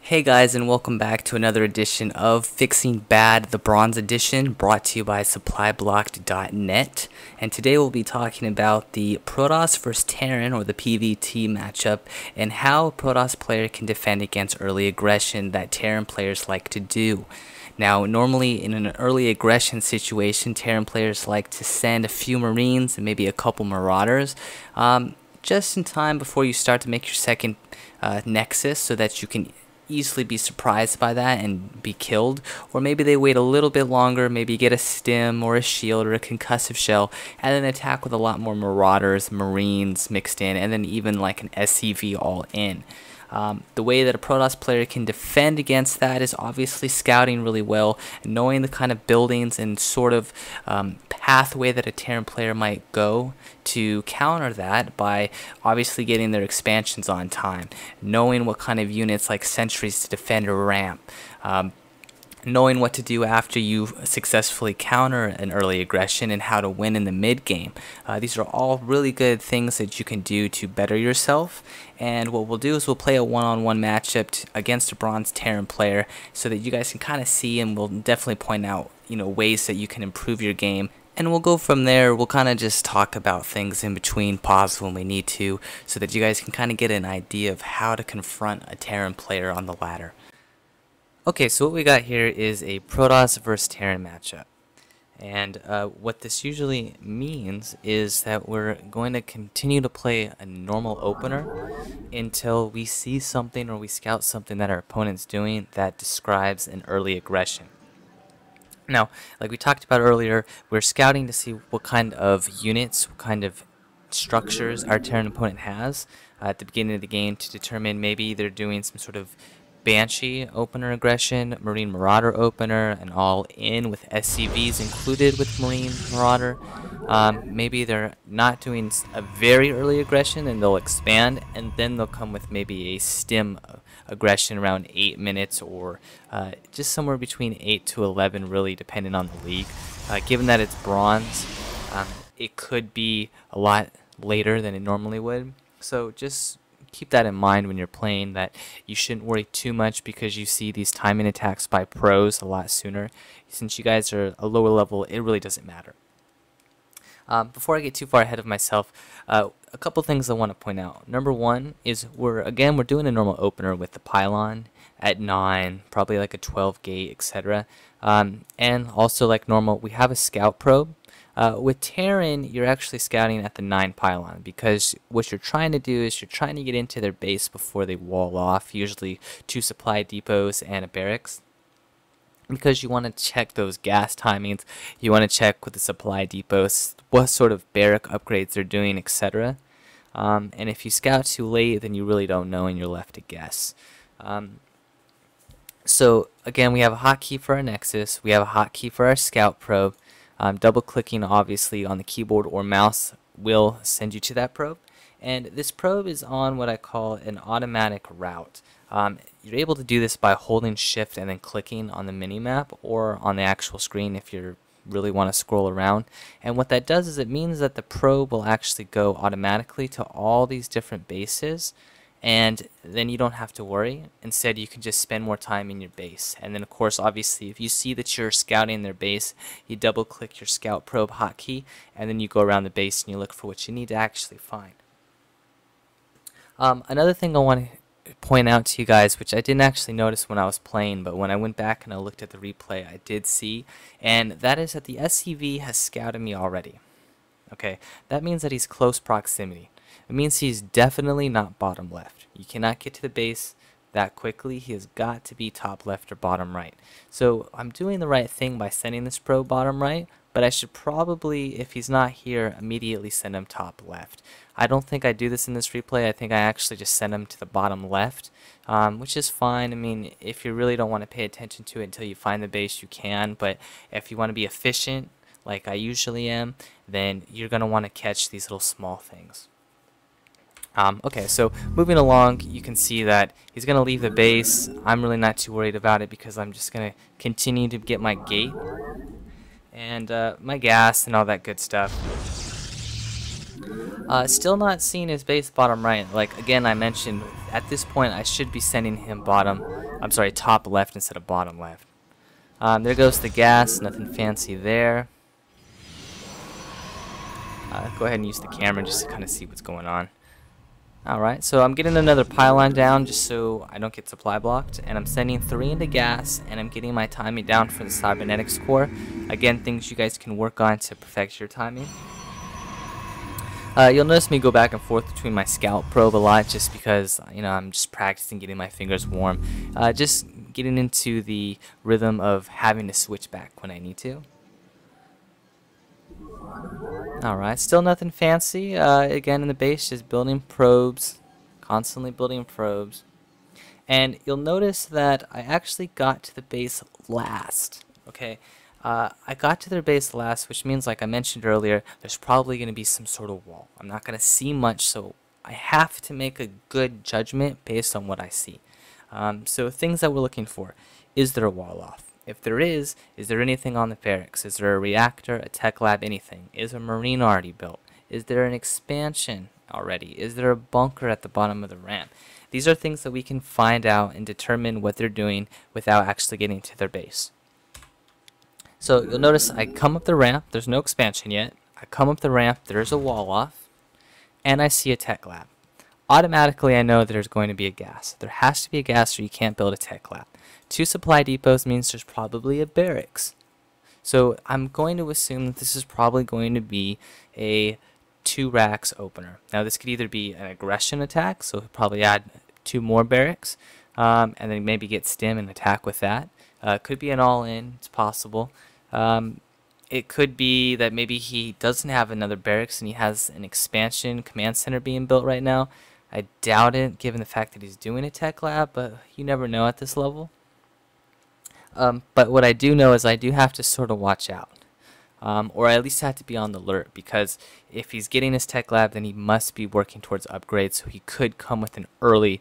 Hey guys, and welcome back to another edition of Fixing Bad, the Bronze Edition, brought to you by SupplyBlocked.net. And today we'll be talking about the Protoss vs Terran, or the PvT matchup, and how a Protoss player can defend against early aggression that Terran players like to do. Now, normally in an early aggression situation, Terran players like to send a few Marines and maybe a couple Marauders, just in time before you start to make your second Nexus, so that you can easily be surprised by that and be killed. Or maybe they wait a little bit longer, maybe get a stim or a shield or a concussive shell, and then attack with a lot more Marauders, Marines mixed in, and then even like an SCV all in. The way that a Protoss player can defend against that is obviously scouting really well, knowing the kind of buildings and sort of pathway that a Terran player might go to counter that by obviously getting their expansions on time, knowing what kind of units like sentries to defend a ramp, knowing what to do after you successfully counter an early aggression and how to win in the mid game. These are all really good things that you can do to better yourself. And what we'll do is we'll play a one-on-one matchup against a Bronze Terran player, so that you guys can kind of see, and we'll definitely point out, ways that you can improve your game. And we'll go from there. We'll kind of just talk about things in between, pause when we need to, so that you guys can kind of get an idea of how to confront a Terran player on the ladder. Okay, so what we got here is a Protoss vs Terran matchup. And what this usually means is that we're going to continue to play a normal opener until we see something or we scout something that our opponent's doing that describes an early aggression. Now, like we talked about earlier, we're scouting to see what kind of units, what kind of structures our Terran opponent has at the beginning of the game, to determine maybe they're doing some sort of Banshee opener aggression, Marine Marauder opener, and all in with SCVs included with Marine Marauder. Maybe they're not doing a very early aggression and they'll expand, and then they'll come with maybe a stim aggression around 8 minutes, or just somewhere between 8 to 11, really depending on the league. Given that it's bronze, it could be a lot later than it normally would. So just keep that in mind when you're playing, that you shouldn't worry too much because you see these timing attacks by pros a lot sooner. Since you guys are a lower level, it really doesn't matter. Before I get too far ahead of myself, a couple things I want to point out. Number one is we're doing a normal opener with the pylon at 9, probably like a 12 gate, etc. And also, like normal, we have a scout probe. With Terran, you're actually scouting at the 9 pylon, because what you're trying to do is you're trying to get into their base before they wall off, usually 2 supply depots and a barracks, because you want to check those gas timings, you want to check with the supply depots what sort of barrack upgrades they're doing, etc. And if you scout too late, then you really don't know and you're left to guess. So again, we have a hotkey for our Nexus, we have a hotkey for our scout probe. Double clicking obviously on the keyboard or mouse will send you to that probe, and this probe is on what I call an automatic route. You're able to do this by holding shift and then clicking on the minimap or on the actual screen if you really want to scroll around. And what that does is it means that the probe will actually go automatically to all these different bases, and then you don't have to worry. Instead, you can just spend more time in your base. And then, of course, obviously, if you see that you're scouting their base, you double-click your scout probe hotkey, and then you go around the base and you look for what you need to actually find. Another thing I want to point out to you guys, which I didn't actually notice when I was playing, but when I went back and I looked at the replay, I did see, and that is that the SCV has scouted me already. Okay, that means that he's close proximity. It means he's definitely not bottom left. You cannot get to the base that quickly. He has got to be top left or bottom right. So I'm doing the right thing by sending this probe bottom right, but I should probably, if he's not here, immediately send him top left. I don't think I do this in this replay. I think I actually just send him to the bottom left, which is fine. I mean, if you really don't want to pay attention to it until you find the base, you can, but if you want to be efficient, like I usually am, then you're going to want to catch these little small things. Okay, so moving along, you can see that he's going to leave the base. I'm really not too worried about it because I'm just going to continue to get my gate and my gas and all that good stuff. Still not seeing his base bottom right. Like, again, I mentioned, at this point I should be sending him bottom I'm sorry, top left instead of bottom left. There goes the gas, nothing fancy there. Go ahead and use the camera just to kind of see what's going on. Alright, so I'm getting another pylon down just so I don't get supply blocked, and I'm sending 3 into gas, and I'm getting my timing down for the cybernetics core. Again, things you guys can work on to perfect your timing. You'll notice me go back and forth between my scout probe a lot just because, you know, I'm just practicing getting my fingers warm. Just getting into the rhythm of having to switch back when I need to. Alright, still nothing fancy. Again, in the base, just building probes. Constantly building probes. And you'll notice that I actually got to the base last. Okay, I got to their base last, which means, like I mentioned earlier, there's probably going to be some sort of wall. I'm not going to see much, so I have to make a good judgment based on what I see. So things that we're looking for. Is there a wall off? If there is there anything on the barracks? Is there a reactor, a tech lab, anything? Is a marine already built? Is there an expansion already? Is there a bunker at the bottom of the ramp? These are things that we can find out and determine what they're doing without actually getting to their base. So you'll notice I come up the ramp, there's no expansion yet. I come up the ramp, there's a wall off, and I see a tech lab. Automatically I know there's going to be a gas. There has to be a gas or you can't build a tech lab. 2 supply depots means there's probably a barracks. So I'm going to assume that this is probably going to be a 2 racks opener. Now this could either be an aggression attack, so he'll probably add 2 more barracks, and then maybe get stim and attack with that. Could be an all-in, it's possible. It could be that maybe he doesn't have another barracks and he has an expansion command center being built right now. I doubt it, given the fact that he's doing a tech lab, but you never know at this level. But what I do know is I do have to sort of watch out. Or at least have to be on the alert, because if he's getting his tech lab, then he must be working towards upgrades, so he could come with an early,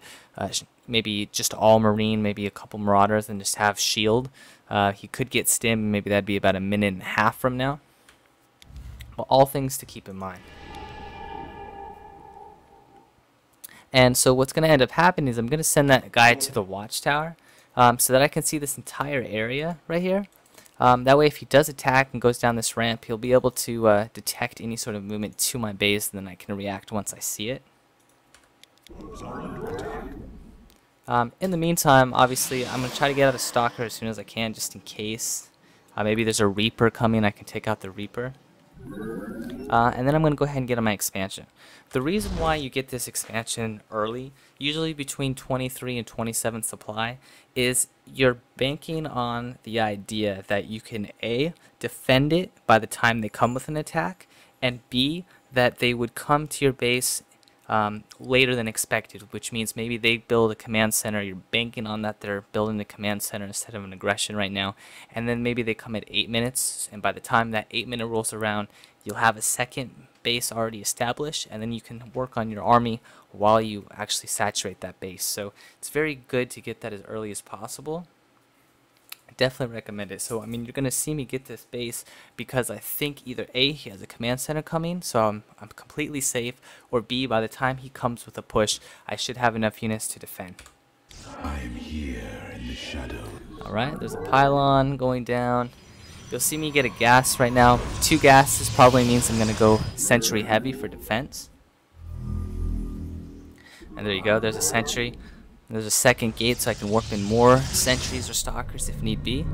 maybe just all marine, maybe a couple marauders, and just have shield. He could get stim, maybe that'd be about a minute and a half from now. But all things to keep in mind. And so what's going to end up happening is I'm going to send that guy to the watchtower so that I can see this entire area right here. That way if he does attack and goes down this ramp, he'll be able to detect any sort of movement to my base, and then I can react once I see it. In the meantime, obviously, I'm going to try to get out of Stalker as soon as I can, just in case. Maybe there's a Reaper coming, I can take out the Reaper. And then I'm going to go ahead and get on my expansion. The reason why you get this expansion early, usually between 23 and 27 supply, is you're banking on the idea that you can A, defend it by the time they come with an attack, and B, that they would come to your base later than expected, which means maybe they build a command center. You're banking on that they're building the command center instead of an aggression right now, and then maybe they come at 8 minutes, and by the time that 8-minute rolls around, you'll have a second base already established, and then you can work on your army while you actually saturate that base. So it's very good to get that as early as possible. I definitely recommend it. So I mean, you're gonna see me get this base because I think either A, he has a command center coming, so I'm completely safe, or B, by the time he comes with a push, I should have enough units to defend. I'm here in the shadow. Alright, there's a pylon going down. You'll see me get a gas right now. 2 gases probably means I'm gonna go sentry heavy for defense. And there you go, there's a sentry. There's a second gate so I can warp in more sentries or stalkers if need be.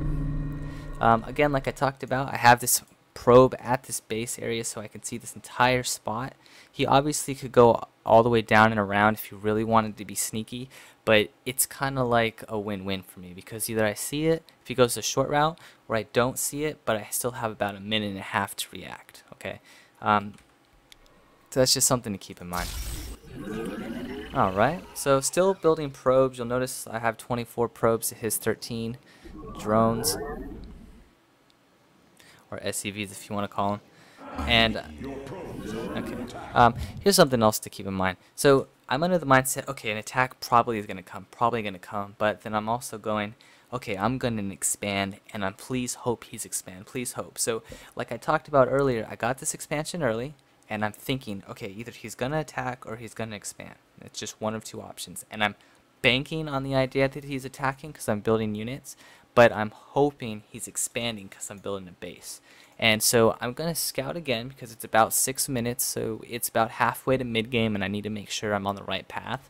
Again, like I talked about, I have this probe at this base area so I can see this entire spot. He obviously could go all the way down and around if you really wanted to be sneaky, but it's kind of like a win-win for me, because either I see it if he goes the short route, or I don't see it, but I still have about a minute and a half to react. Okay, so that's just something to keep in mind. Alright, so still building probes. You'll notice I have 24 probes to his 13 drones, or SCVs if you want to call them. And okay, here's something else to keep in mind. So I'm under the mindset, okay, an attack probably is going to come, but then I'm also going, okay, I'm going to expand, and I'm please hope he's expand, please hope. So like I talked about earlier, I got this expansion early, and I'm thinking, okay, either he's going to attack or he's going to expand. It's just one of 2 options, and I'm banking on the idea that he's attacking because I'm building units, but I'm hoping he's expanding because I'm building a base. And so I'm going to scout again because it's about 6 minutes, so it's about halfway to mid-game, and I need to make sure I'm on the right path.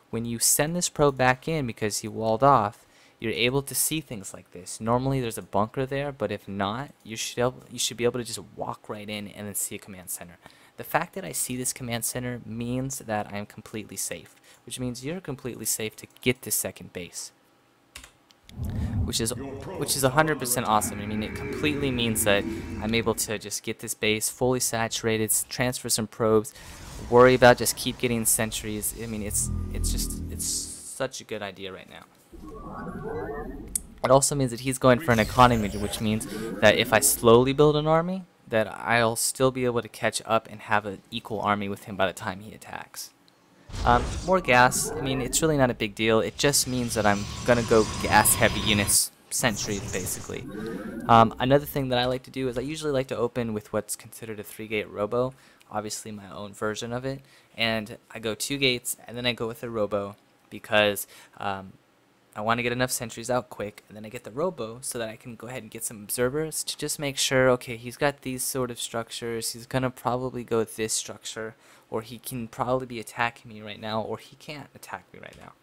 When you send this probe back in because he walled off, you're able to see things like this. Normally there's a bunker there, but if not, you should be able to just walk right in and then see a command center. The fact that I see this command center means that I'm completely safe, which means you're completely safe to get this second base, which is 100% awesome. I mean, it completely means that I'm able to just get this base fully saturated, transfer some probes, worry about just keep getting sentries. I mean, it's such a good idea right now. It also means that he's going for an economy, which means that if I slowly build an army, that I'll still be able to catch up and have an equal army with him by the time he attacks. More gas, I mean, it's really not a big deal. It just means that I'm going to go gas-heavy units, sentries, basically. Another thing that I like to do is I usually like to open with what's considered a 3-gate robo, obviously my own version of it, and I go 2 gates, and then I go with a robo, because I want to get enough sentries out quick, and then I get the robo so that I can go ahead and get some observers to just make sure, okay, he's got these sort of structures, he's going to probably go with this structure, or he can probably be attacking me right now, or he can't attack me right now.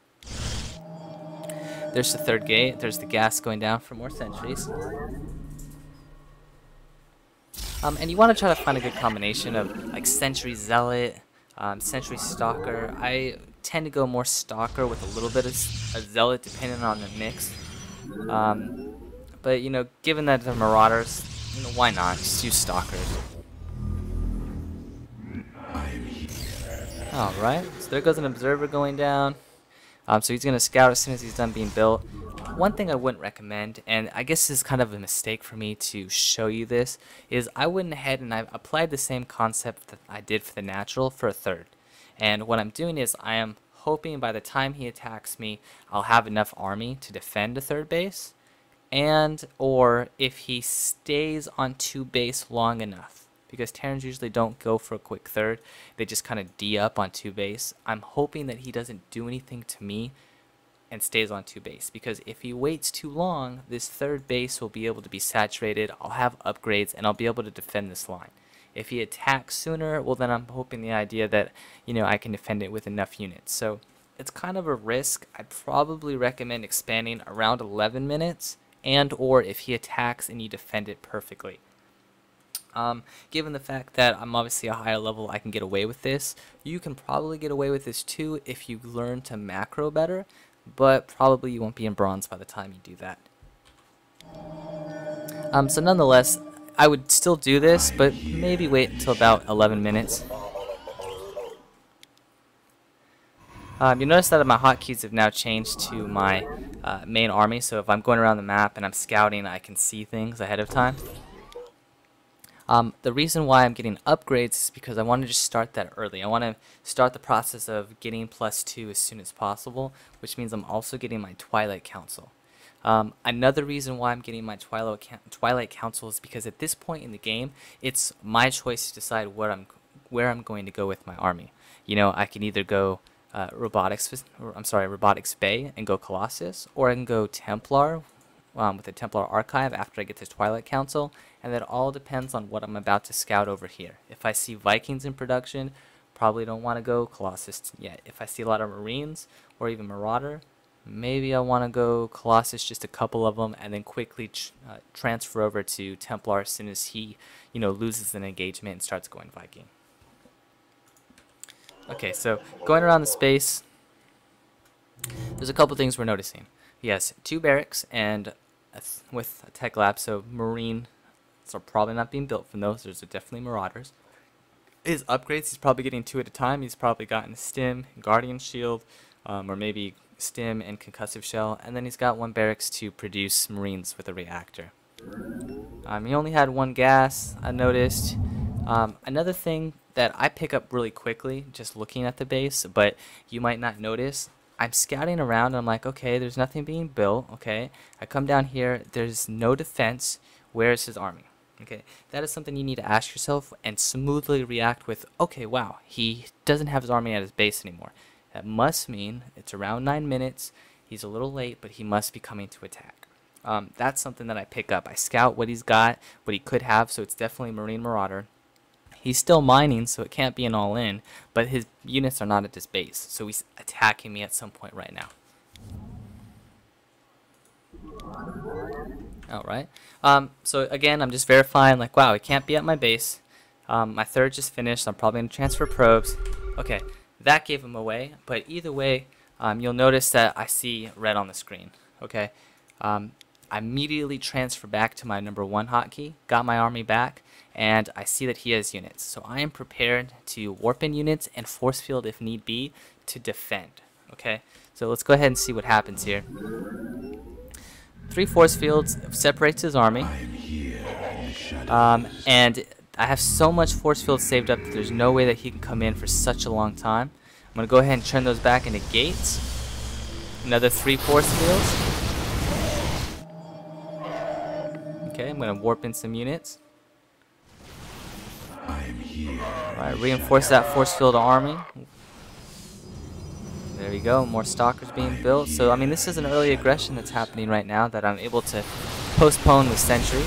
There's the 3rd gate, there's the gas going down for more sentries. And you want to try to find a good combination of like Sentry Zealot, Sentry Stalker. I tend to go more Stalker with a little bit of a Zealot depending on the mix. But you know, given that they're Marauders, you know, why not? Just use Stalkers. Alright, so there goes an observer going down. So he's going to scout as soon as he's done being built. One thing I wouldn't recommend, and I guess this is kind of a mistake for me to show you this, is I went ahead and I applied the same concept that I did for the natural for a 3rd. And what I'm doing is I am hoping by the time he attacks me, I'll have enough army to defend a 3rd base, and or if he stays on 2 base long enough. Because Terrans usually don't go for a quick 3rd, they just kind of D up on 2 base. I'm hoping that he doesn't do anything to me and stays on 2 base, because if he waits too long, this 3rd base will be able to be saturated, I'll have upgrades, and I'll be able to defend this line. If he attacks sooner, well then I'm hoping the idea that, you know, I can defend it with enough units. So it's kind of a risk. I'd probably recommend expanding around 11 minutes, and or if he attacks and you defend it perfectly. Given the fact that I'm obviously a higher level, I can get away with this. You can probably get away with this too if you learn to macro better, but probably you won't be in bronze by the time you do that. So nonetheless, I would still do this, but maybe wait until about 11 minutes. You notice that my hotkeys have now changed to my main army, so if I'm going around the map and I'm scouting, I can see things ahead of time. The reason why I'm getting upgrades is because I want to just start that early. I want to start the process of getting +2 as soon as possible, which means I'm also getting my Twilight Council. Another reason why I'm getting my Twilight Council is because at this point in the game, it's my choice to decide where I'm going to go with my army. You know, I can either go Robotics Bay and go Colossus, or I can go Templar with the Templar Archive after I get to Twilight Council, and that all depends on what I'm about to scout over here. If I see Vikings in production, probably don't want to go Colossus yet. If I see a lot of Marines or even Marauder, maybe I want to go Colossus, just a couple of them, and then quickly transfer over to Templar as soon as he, you know, loses an engagement and starts going Viking. Okay, so going around the space, there's a couple things we're noticing. He has 2 barracks and with a tech lab, so Marine are probably not being built from those. There's definitely Marauders. His upgrades, he's probably getting 2 at a time. He's probably gotten Stim, Guardian Shield, or maybe Stim and Concussive Shell, and then he's got 1 barracks to produce Marines with a reactor. He only had 1 gas, I noticed. Another thing that I pick up really quickly just looking at the base, but you might not notice, I'm scouting around and I'm like, okay, there's nothing being built. Okay, I come down here, there's no defense. Where is his army? Okay, that is something you need to ask yourself and smoothly react with, okay, wow, he doesn't have his army at his base anymore. That must mean it's around 9 minutes. He's a little late, but he must be coming to attack. That's something that I pick up. I scout what he's got, what he could have, so it's definitely Marine Marauder. He's still mining, so it can't be an all-in, but his units are not at his base, so he's attacking me at some point right now. Alright, so again, I'm just verifying, like, wow, it can't be at my base. My third just finished, I'm probably going to transfer probes. Okay, that gave him away, but either way, you'll notice that I see red on the screen. Okay, I immediately transfer back to my number 1 hotkey, got my army back, and I see that he has units. So I am prepared to warp in units and force field if need be to defend. Okay, so let's go ahead and see what happens here. 3 force fields separates his army, and I have so much force field saved up that there's no way that he can come in for such a long time. I'm going to go ahead and turn those back into gates. Another 3 force fields. Okay, I'm going to warp in some units. Alright, reinforce that force field army. There we go, more stalkers being built. So, I mean, this is an early aggression that's happening right now that I'm able to postpone with sentries.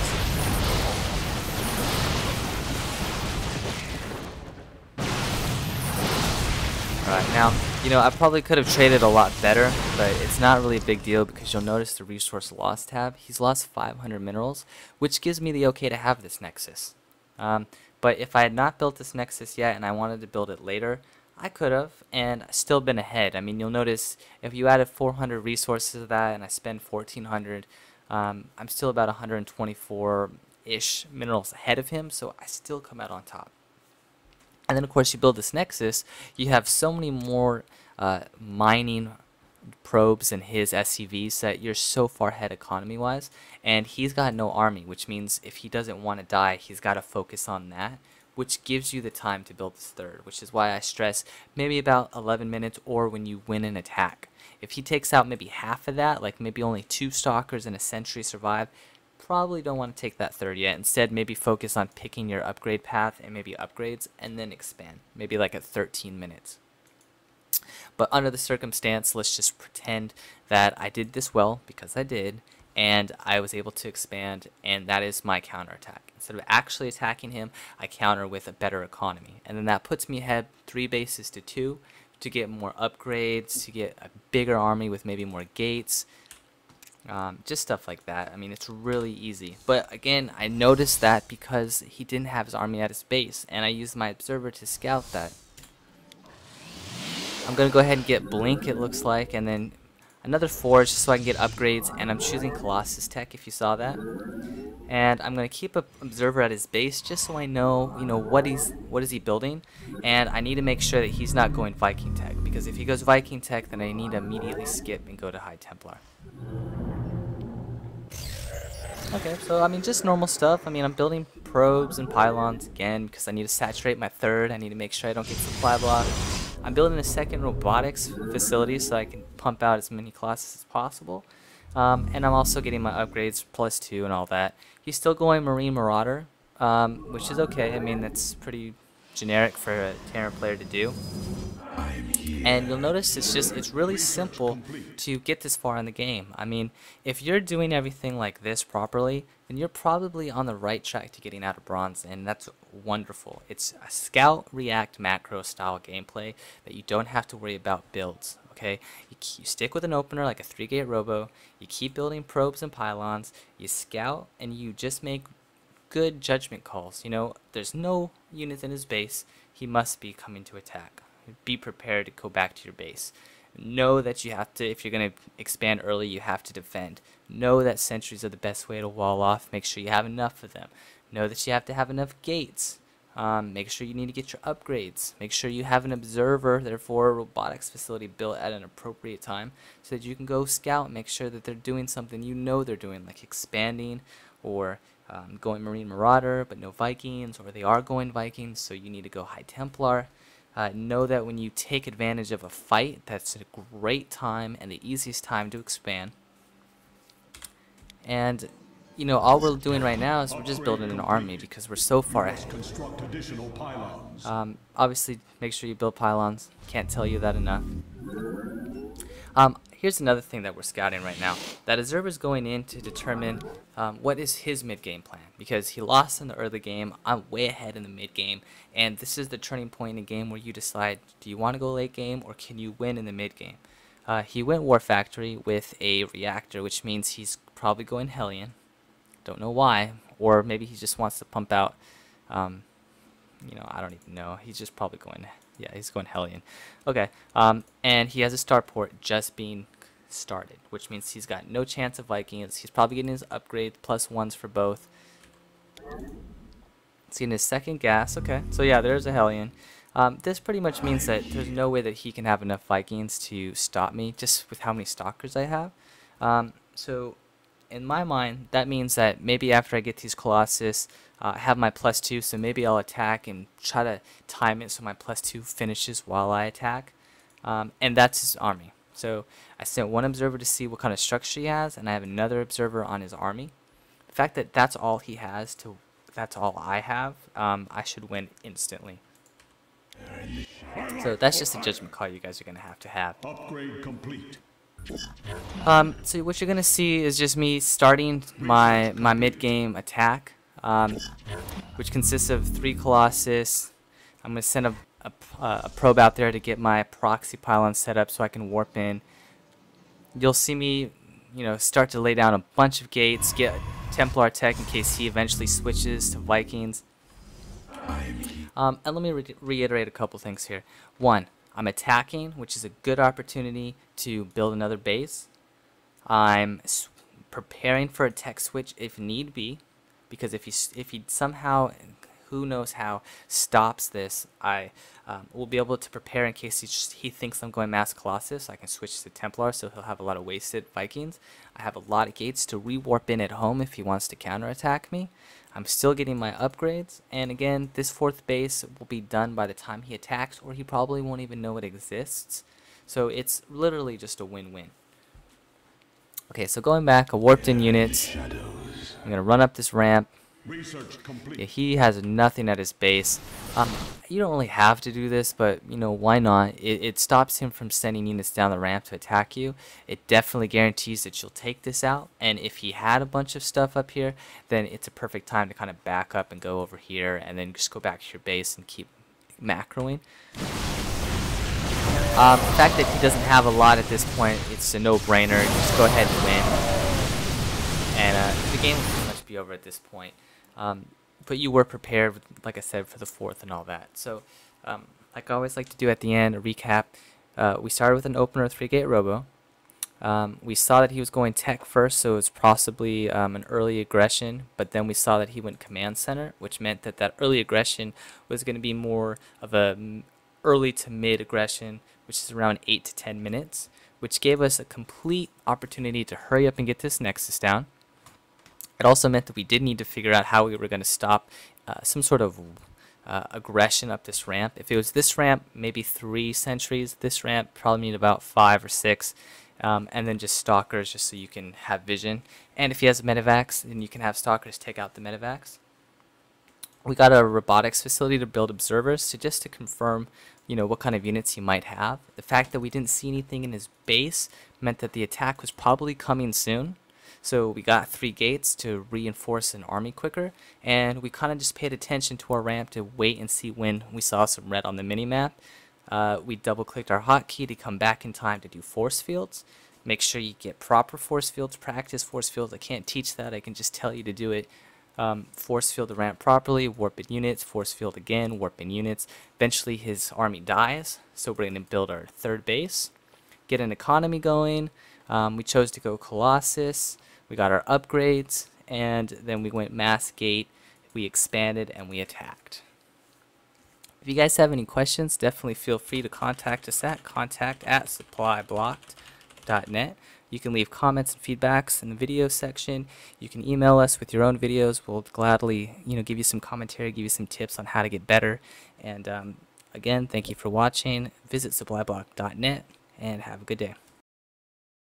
Alright, now, you know, I probably could have traded a lot better, but it's not really a big deal because you'll notice the resource loss tab. He's lost 500 minerals, which gives me the okay to have this Nexus. But if I had not built this Nexus yet and I wanted to build it later, I could have and still been ahead. I mean, you'll notice if you added 400 resources to that and I spend 1400, I'm still about 124-ish minerals ahead of him, so I still come out on top. And then, of course, you build this Nexus, you have so many more mining probes in his SCVs that you're so far ahead economy-wise, and he's got no army, which means if he doesn't want to die, he's got to focus on that, which gives you the time to build this third, which is why I stress maybe about 11 minutes or when you win an attack. If he takes out maybe half of that, like maybe only 2 stalkers and a sentry survive, probably don't want to take that third yet. Instead, maybe focus on picking your upgrade path and maybe upgrades and then expand, maybe like at 13 minutes. But under the circumstance, let's just pretend that I did this well, because I did, and I was able to expand, and that is my counterattack. Instead of actually attacking him, I counter with a better economy. And then that puts me ahead 3 bases to 2 to get more upgrades, to get a bigger army with maybe more gates, just stuff like that. I mean, it's really easy. But again, I noticed that because he didn't have his army at his base, and I used my observer to scout that. I'm going to go ahead and get Blink, it looks like, and then another Forge just so I can get upgrades, and I'm choosing Colossus Tech if you saw that. And I'm going to keep an observer at his base just so I know, you know, what is he building, and I need to make sure that he's not going Viking Tech, because if he goes Viking Tech, then I need to immediately skip and go to High Templar. Okay, so I mean, just normal stuff. I mean, I'm building probes and pylons again because I need to saturate my third. I need to make sure I don't get supply block. I'm building a second robotics facility so I can pump out as many classes as possible. And I'm also getting my upgrades +2 and all that. He's still going Marine Marauder, which is okay. I mean, that's pretty generic for a Terran player to do. And you'll notice it's really simple to get this far in the game. I mean, if you're doing everything like this properly, then you're probably on the right track to getting out of bronze, and that's wonderful. It's a scout, react, macro style gameplay that you don't have to worry about builds. Okay, you stick with an opener like a 3-gate robo, you keep building probes and pylons, you scout, and you just make good judgment calls. You know, there's no units in his base, he must be coming to attack. Be prepared to go back to your base. Know that you have to, if you're going to expand early, you have to defend. Know that sentries are the best way to wall off. Make sure you have enough of them. Know that you have to have enough gates. Make sure you need to get your upgrades. Make sure you have an observer, therefore a robotics facility built at an appropriate time so that you can go scout and make sure that they're doing something you know they're doing, like expanding or going Marine Marauder but no Vikings, or they are going Vikings so you need to go High Templar. Know that when you take advantage of a fight, that's a great time and the easiest time to expand. And, you know, all we're doing right now is we're just building an army because we're so far ahead. Obviously, make sure you build pylons. Can't tell you that enough. Here's another thing that we're scouting right now. That observer's going in to determine what is his mid-game plan, because he lost in the early game. I'm way ahead in the mid-game, and this is the turning point in the game where you decide, do you want to go late game or can you win in the mid-game? He went War Factory with a reactor, which means he's probably going Hellion. Don't know why, or maybe he just wants to pump out, I don't even know. He's just probably going, yeah, he's going Hellion. Okay, and he has a starport just being started, which means he's got no chance of Vikings. He's probably getting his upgrade +1s for both. He's getting his second gas. Okay, so yeah, there's a Hellion. This pretty much means that there's no way that he can have enough Vikings to stop me, just with how many stalkers I have. So in my mind, that means that maybe after I get these Colossus, I have my +2, so maybe I'll attack and try to time it so my +2 finishes while I attack. And that's his army. So I sent one observer to see what kind of structure he has, and I have another observer on his army. The fact that that's all he has to that's all I have, I should win instantly. So that's just a judgment call you guys are going to have. Upgrade complete. So what you're going to see is just me starting my mid-game attack, which consists of 3 Colossus. I'm going to send a probe out there to get my proxy pylon set up so I can warp in. You'll see me, start to lay down a bunch of gates, get Templar tech in case he eventually switches to Vikings. And let me reiterate a couple things here. One, I'm attacking, which is a good opportunity to build another base. I'm preparing for a tech switch if need be, because if he somehow, who knows how, stops this, I will be able to prepare in case he thinks I'm going Mass Colossus. I can switch to Templar, so he'll have a lot of wasted Vikings. I have a lot of gates to rewarp in at home if he wants to counterattack me. I'm still getting my upgrades, and again, this 4th base will be done by the time he attacks, or he probably won't even know it exists. So it's literally just a win-win. Okay, so going back, I warped in units. I'm going to run up this ramp. Yeah, he has nothing at his base. You don't really have to do this, but why not? It stops him from sending units down the ramp to attack you. It definitely guarantees that you'll take this out, and if he had a bunch of stuff up here, then it's a perfect time to kind of back up and go over here and then just go back to your base and keep macroing. The fact that he doesn't have a lot at this point, it's a no-brainer. Just go ahead and win, and the game will pretty much be over at this point. But you were prepared, like I said, for the 4th and all that. So, like I always like to do at the end, a recap. We started with an opener 3-gate robo. We saw that he was going tech first, so it was possibly an early aggression. But then we saw that he went command center, which meant that that early aggression was going to be more of a early to mid aggression, which is around 8 to 10 minutes, which gave us a complete opportunity to hurry up and get this Nexus down. It also meant that we did need to figure out how we were going to stop some sort of aggression up this ramp. If it was this ramp, maybe 3 sentries. This ramp probably need about 5 or 6. And then just stalkers, just so you can have vision. And if he has a medevacs, then you can have stalkers take out the medevacs. We got a robotics facility to build observers, so just to confirm, what kind of units he might have. The fact that we didn't see anything in his base meant that the attack was probably coming soon. So we got 3 gates to reinforce an army quicker, and we kind of just paid attention to our ramp to wait and see when we saw some red on the minimap. We double-clicked our hotkey to come back in time to do force fields. Make sure you get proper force fields, practice force fields. I can't teach that, I can just tell you to do it. Force field the ramp properly, warp in units, force field again, warp in units. Eventually his army dies, so we're going to build our 3rd base. Get an economy going. We chose to go Colossus. We got our upgrades, and then we went mass gate, we expanded, and we attacked. If you guys have any questions, definitely feel free to contact us at contact@supplyBlocked.net. You can leave comments and feedbacks in the video section. You can email us with your own videos. We'll gladly, give you some commentary, give you some tips on how to get better. And again, thank you for watching. Visit supplyBlocked.net, and have a good day.